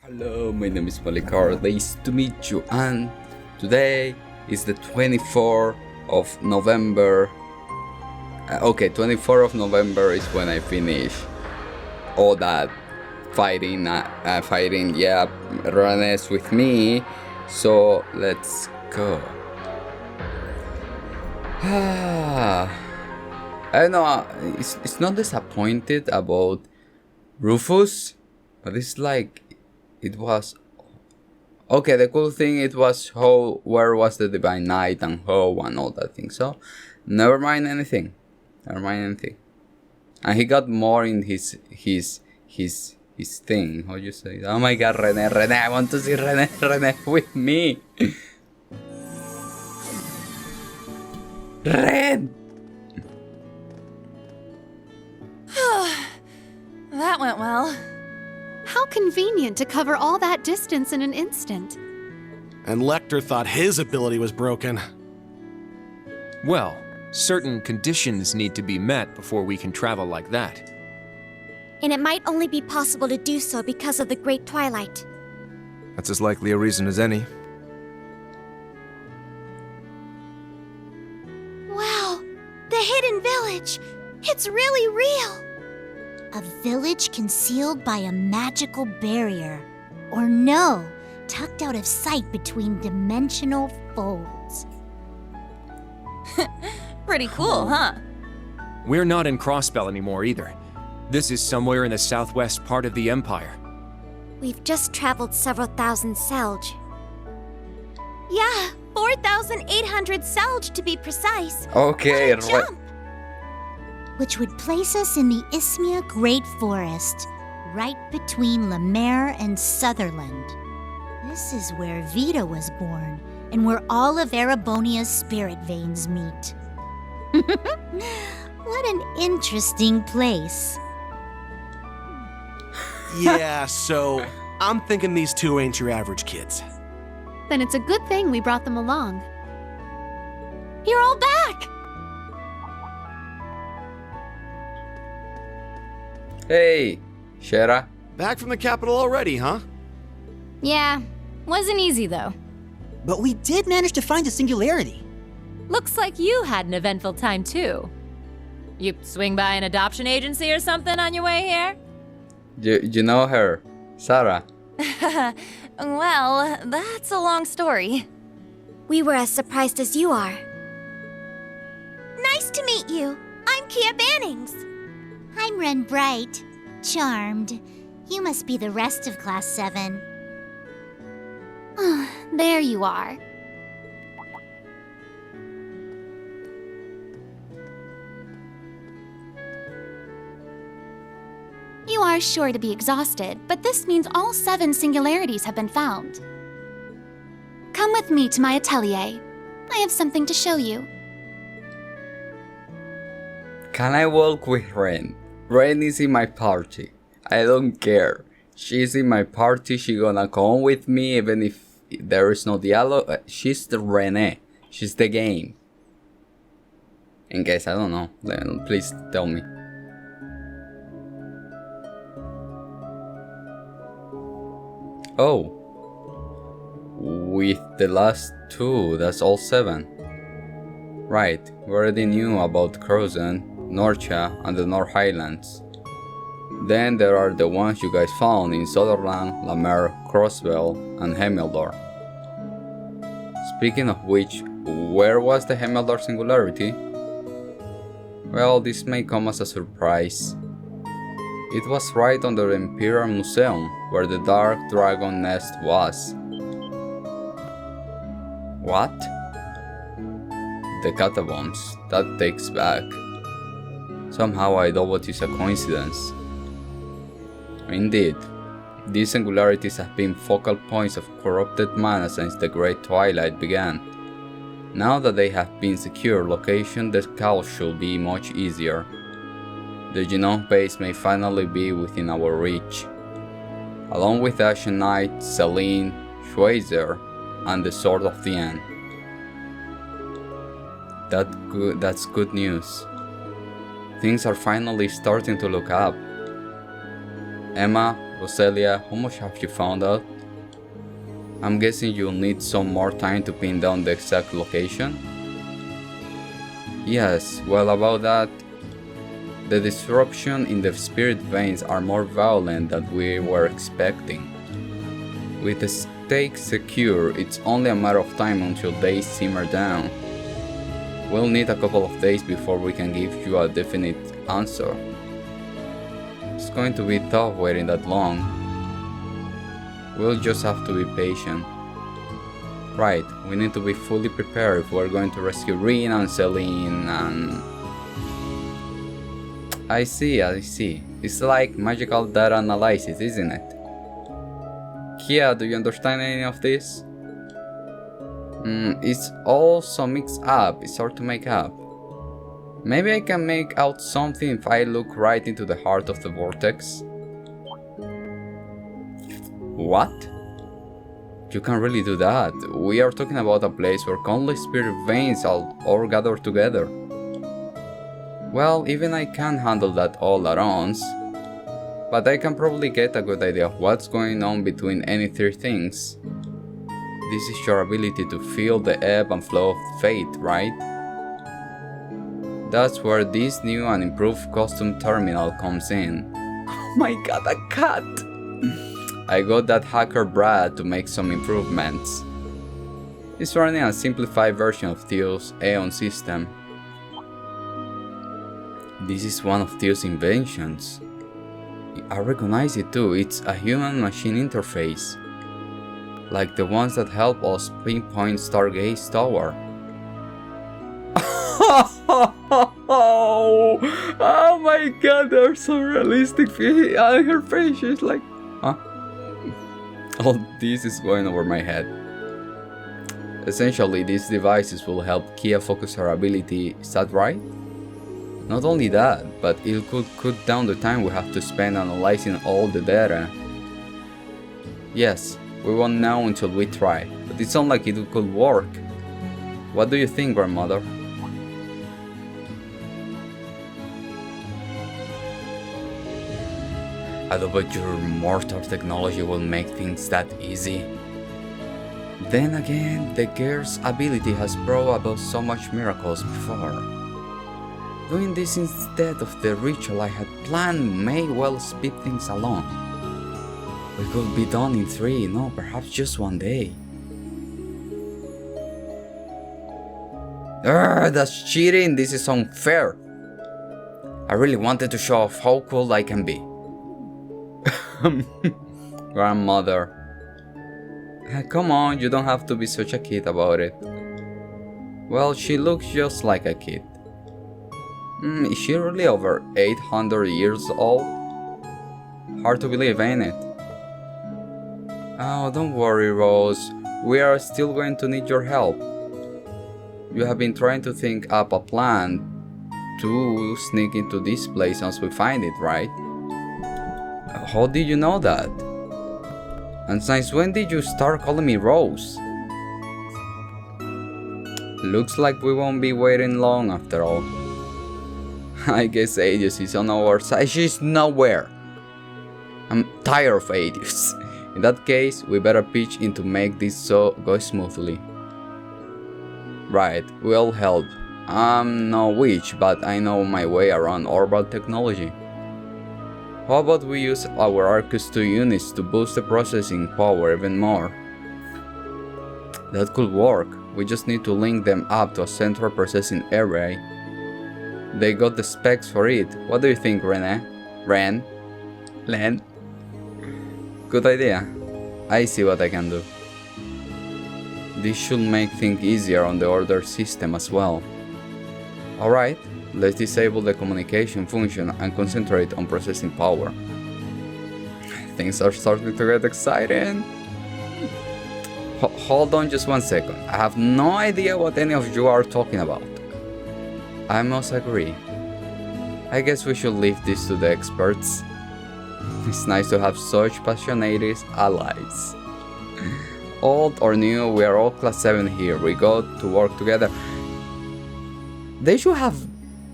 Hello, my name is Malikar. Nice to meet you. And today is the 24th of November. 24th of November is when I finish all that fighting. Yeah, Renne's with me. So let's go. I know it's not disappointed about Rufus, but it's like it was okay. The cool thing it was where was the Divine Knight and how and all that thing. So never mind anything. And he got more in his thing. How you say? Oh my God, Renne! I want to see Renne with me. Ren. That went well. How convenient to cover all that distance in an instant. And Lecter thought his ability was broken. Well, certain conditions need to be met before we can travel like that. And it might only be possible to do so because of the Great Twilight. That's as likely a reason as any. Wow! The hidden village! It's really real! A village concealed by a magical barrier. Or no, tucked out of sight between dimensional folds. Pretty cool, huh? We're not in Crossbell anymore either. This is somewhere in the southwest part of the Empire. We've just traveled several thousand selge. Yeah, 4,800 selge to be precise. Okay, what a jump! Which would place us in the Ismia Great Forest, right between Lemaire and Sutherland. This is where Vita was born, and where all of Erebonia's spirit veins meet. What an interesting place. Yeah, so I'm thinking these two ain't your average kids. Then it's a good thing we brought them along. You're all back! Hey, Shera. Back from the capital already, huh? Yeah, wasn't easy though. But we did manage to find a singularity. Looks like you had an eventful time too. You swing by an adoption agency or something on your way here? You know her, Sarah. Well, that's a long story. We were as surprised as you are. Nice to meet you. I'm Kia Bannings. I'm Ren Bright. Charmed. You must be the rest of Class 7. There you are. You are sure to be exhausted, but this means all 7 singularities have been found. Come with me to my atelier. I have something to show you. Can I walk with Ren? Ren is in my party. I don't care. She's in my party. She gonna come with me even if there is no dialogue. She's the Renne. She's the game. In case I don't know, then please tell me. Oh. With the last 2, that's all 7. Right, we already knew about Crozen, Norcia, and the North Highlands. Then there are the ones you guys found in Sutherland, Lemaire, Crossbell, and Hemeldor. Speaking of which, where was the Hemeldor singularity? Well, this may come as a surprise. It was right under the Imperial Museum, where the Dark Dragon Nest was. What? The catacombs. That takes back. Somehow I doubt it is a coincidence. Indeed, these singularities have been focal points of corrupted mana since the Great Twilight began. Now that they have been secured location, the scout should be much easier. The genome base may finally be within our reach. Along with Ashen Knight, Celine, Schweizer, and the Sword of the End. That's good news. Things are finally starting to look up. Emma, Roselia, how much have you found out? I'm guessing you'll need some more time to pin down the exact location? Yes, well about that, the disruption in the spirit veins are more violent than we were expecting. With the stake secure, it's only a matter of time until they simmer down. We'll need a couple of days before we can give you a definite answer. It's going to be tough waiting that long. We'll just have to be patient. Right, we need to be fully prepared if we're going to rescue Renne and Celine and... I see. It's like magical data analysis, isn't it? Kia, do you understand any of this? It's all so mixed up, it's hard to make up. Maybe I can make out something if I look right into the heart of the vortex. What? You can't really do that. We are talking about a place where countless spirit veins all gather together. Well, even I can't handle that all at once. But I can probably get a good idea of what's going on between any three things. This is your ability to feel the ebb and flow of fate, right? That's where this new and improved custom terminal comes in. Oh my god, a cat! I got that hacker Brad to make some improvements. It's running a simplified version of Theo's Aeon system. This is one of Theo's inventions. I recognize it too, it's a human-machine interface. Like the ones that help us pinpoint Stargaze Tower. Oh my god, they're so realistic. And her face is like, huh? All this is going over my head. Essentially, these devices will help Kia focus her ability, is that right? Not only that, but it could cut down the time we have to spend analyzing all the data. Yes, we won't know until we try, but it sounds like it could work. What do you think, grandmother? I don't bet your mortar technology will make things that easy. Then again, the girl's ability has brought about so much miracles before. Doing this instead of the ritual I had planned may well speed things along. We could be done in 3, no, perhaps just one day. That's cheating, this is unfair. I really wanted to show off how cool I can be. Grandmother. Come on, you don't have to be such a kid about it. Well, she looks just like a kid. Is she really over 800 years old? Hard to believe, ain't it? Oh, don't worry, Rose. We are still going to need your help. You have been trying to think up a plan to sneak into this place once we find it, right? How did you know that? And since when did you start calling me Rose? Looks like we won't be waiting long after all. I guess Aegis is on our side. She's nowhere. I'm tired of Aegis. In that case, we better pitch in to make this go smoothly. Right, we'll help. I'm no witch, but I know my way around orbital technology. How about we use our Arcus 2 units to boost the processing power even more? That could work. We just need to link them up to a central processing array. They got the specs for it. What do you think, Renne? Len? Good idea. I see what I can do. This should make things easier on the order system as well. Alright, let's disable the communication function and concentrate on processing power. Things are starting to get exciting. Hold on just one second. I have no idea what any of you are talking about. I must agree. I guess we should leave this to the experts. It's nice to have such passionate allies. Old or new, we are all class 7 here. We got to work together. They should have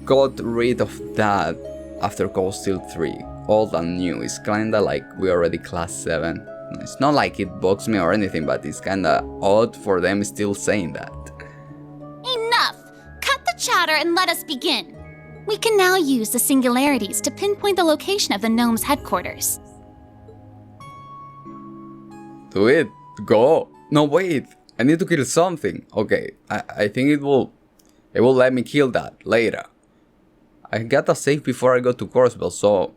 got rid of that after Cold Steel 3. old and new. It's kinda like we already class 7. It's not like it bugs me or anything, but it's kinda odd for them still saying that. Enough! Cut the chatter and let us begin. We can now use the singularities to pinpoint the location of the gnome's headquarters. Do it. Go. No, wait. I need to kill something. Okay, I think it will let me kill that later. I gotta save before I go to Corswell, so...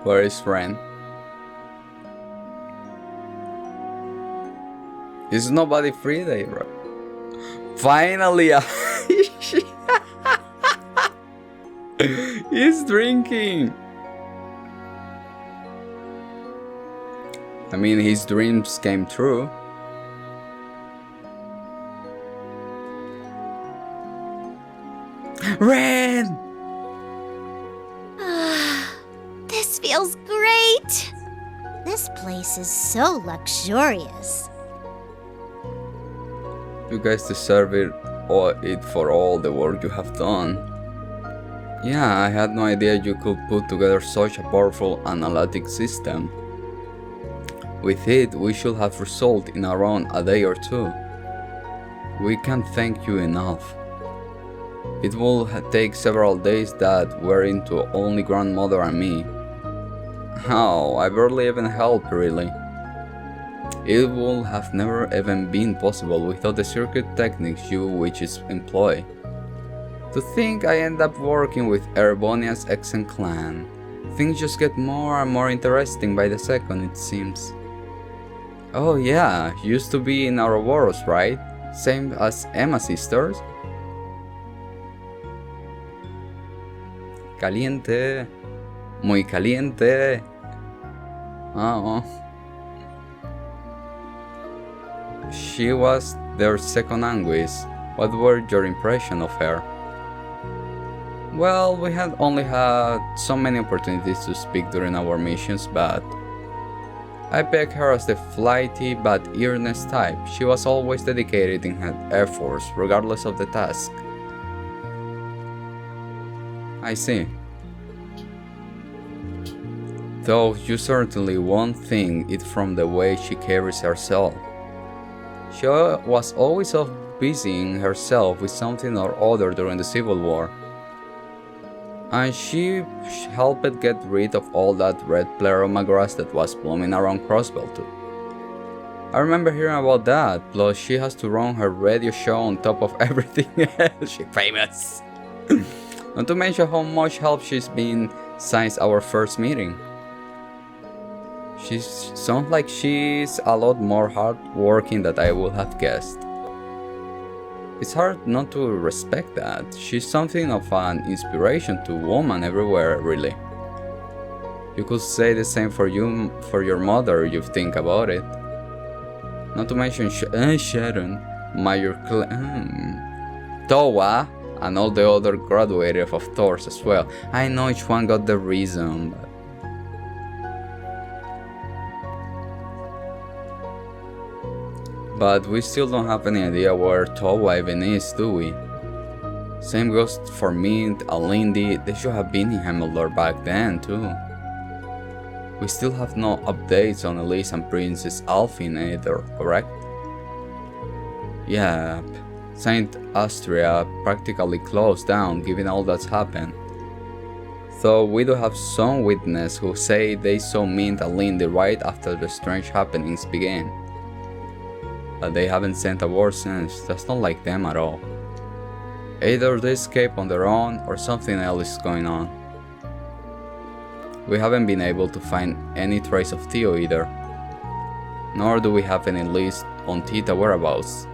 Where is Renne? Is nobody free there, bro? Finally, he's drinking. I mean, his dreams came true. Renne! This feels great! This place is so luxurious. You guys deserve it for all the work you have done. Yeah, I had no idea you could put together such a powerful analytic system. With it, we should have result in around a day or two. We can't thank you enough. It will take several days that we're into only grandmother and me. Oh, I barely even helped, really. It would have never even been possible without the circuit techniques you witches employ. To think I end up working with Erebonia's Exen clan. Things just get more and more interesting by the second, it seems. Oh yeah, used to be in Ouroboros, right? Same as Emma's sisters? Caliente. Muy caliente. Oh. She was their second Anguis. What were your impression of her? Well, we had only had so many opportunities to speak during our missions, but I pegged her as the flighty but earnest type. She was always dedicated in her efforts, regardless of the task. I see. Though you certainly won't think it from the way she carries herself. She was always so busying herself with something or other during the Civil War. And she helped get rid of all that red pleroma grass that was blooming around Crossbell too. I remember hearing about that, plus she has to run her radio show on top of everything else. She's famous. Not to mention how much help she's been since our first meeting. She sounds like she's a lot more hardworking than I would have guessed. It's hard not to respect that. She's something of an inspiration to women everywhere, really. You could say the same for your mother if you think about it. Not to mention Sharon, Major Towa, and all the other graduates of Thors as well. I know each one got the reason, but we still don't have any idea where Towa even is, do we? Same goes for Mint, Alindi. They should have been in Hemeldor back then too. We still have no updates on Elise and Princess Alfin either, correct? Yeah, Saint Astria practically closed down given all that's happened. Though we do have some witnesses who say they saw Mint and Lindy right after the strange happenings began. But they haven't sent a word since. That's not like them at all. Either they escape on their own or something else is going on. We haven't been able to find any trace of Theo either. Nor do we have any list on Tita whereabouts.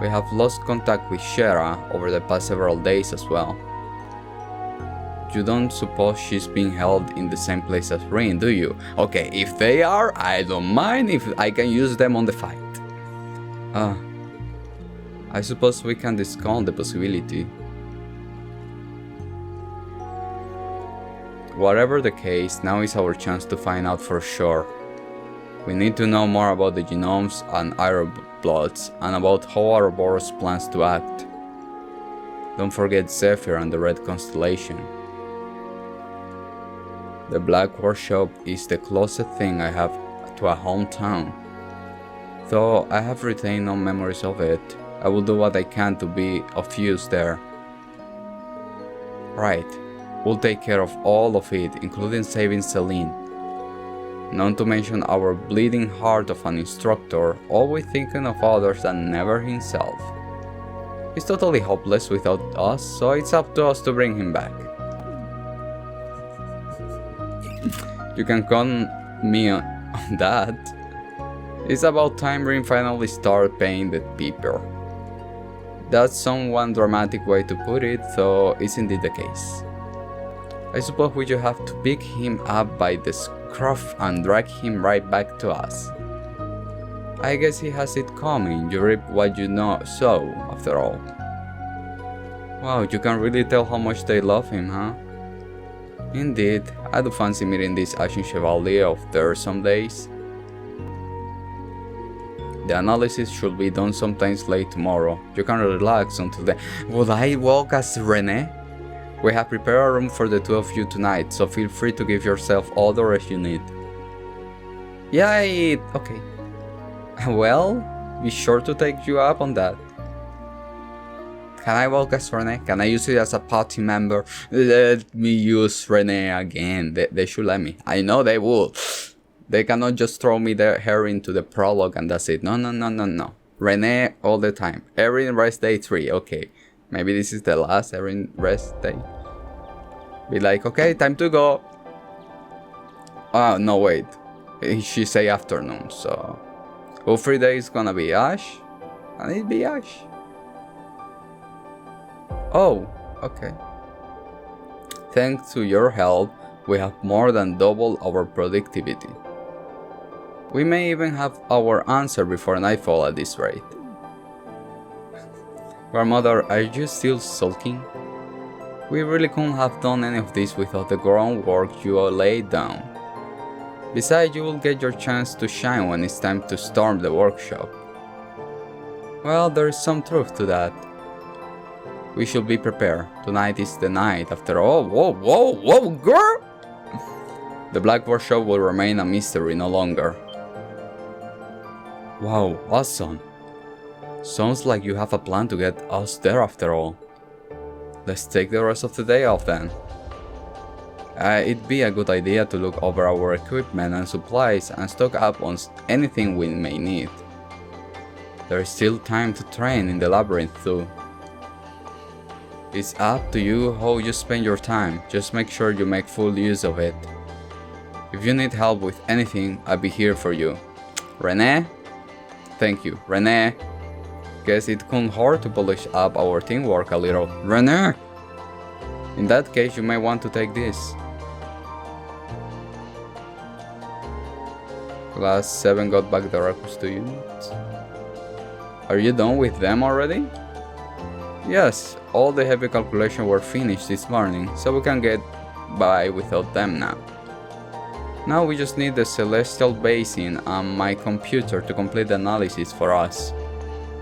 We have lost contact with Shera over the past several days as well. you don't suppose she's being held in the same place as Renne, do you? Okay, if they are, I don't mind if I can use them on the fight. I suppose we can discount the possibility. Whatever the case, now is our chance to find out for sure. We need to know more about the genomes and aerobloods, and about how Ouroboros plans to act. Don't forget Zephyr and the Red Constellation. The Black Workshop is the closest thing I have to a hometown. Though I have retained no memories of it, I will do what I can to be of use there. Right, we'll take care of all of it, including saving Celine. Not to mention our bleeding heart of an instructor, always thinking of others and never himself. He's totally hopeless without us, so it's up to us to bring him back. You can con me on that. It's about time Renne finally started paying the piper. That's some dramatic way to put it, though it's indeed the case. I suppose we just have to pick him up by the scruff and drag him right back to us. I guess he has it coming, you reap what you sow, after all. Wow, you can really tell how much they love him, huh? Indeed, I do fancy meeting this ancient chevalier of theirs some days. The analysis should be done sometimes late tomorrow. You can relax until then. Would I walk as Renne? We have prepared a room for the two of you tonight, so feel free to give yourself all the rest you need. Yeah, okay. Well, be sure to take you up on that. Can I walk as Renne? Can I use it as a party member? Let me use Renne again. They should let me. I know they will. They cannot just throw me her into the prologue and that's it. No. Renne all the time. Erin rest day 3. Okay. Maybe this is the last Erin rest day. Be like, okay, time to go. Oh, no, wait. She say afternoon, so... All 3 days gonna be Ash? And it be Ash. Oh, okay. Thanks to your help, we have more than doubled our productivity. We may even have our answer before nightfall at this rate. Grandmother, are you still sulking? We really couldn't have done any of this without the groundwork you laid down. Besides, you will get your chance to shine when it's time to storm the workshop. Well, there is some truth to that. We should be prepared. Tonight is the night after all. Whoa, girl! The Black Workshop will remain a mystery no longer. Wow, awesome. Sounds like you have a plan to get us there after all. Let's take the rest of the day off then. It'd be a good idea to look over our equipment and supplies and stock up on anything we may need. There's still time to train in the labyrinth too. It's up to you how you spend your time, just make sure you make full use of it. If you need help with anything, I'll be here for you. Renne? Thank you, Renne. Guess it couldn't hurt to polish up our teamwork a little. Renne! In that case, you may want to take this. Class 7 got back the records to units. Are you done with them already? Yes, all the heavy calculations were finished this morning, so we can get by without them now. Now we just need the celestial basin and my computer to complete the analysis for us.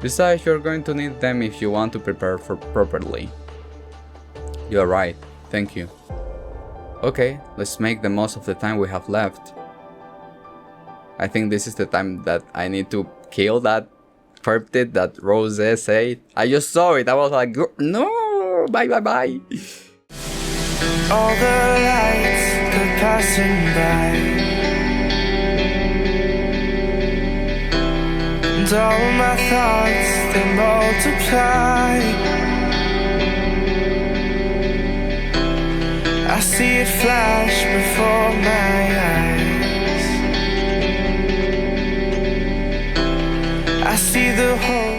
Besides, you're going to need them if you want to prepare properly. You're right, thank you. Okay, let's make the most of the time we have left. I think this is the time that I need to kill that cryptid that Rose said. I just saw it, I was like, no, bye. All the lights, they're passing by, and all my thoughts, they multiply. I see it flash before my eyes. I see the whole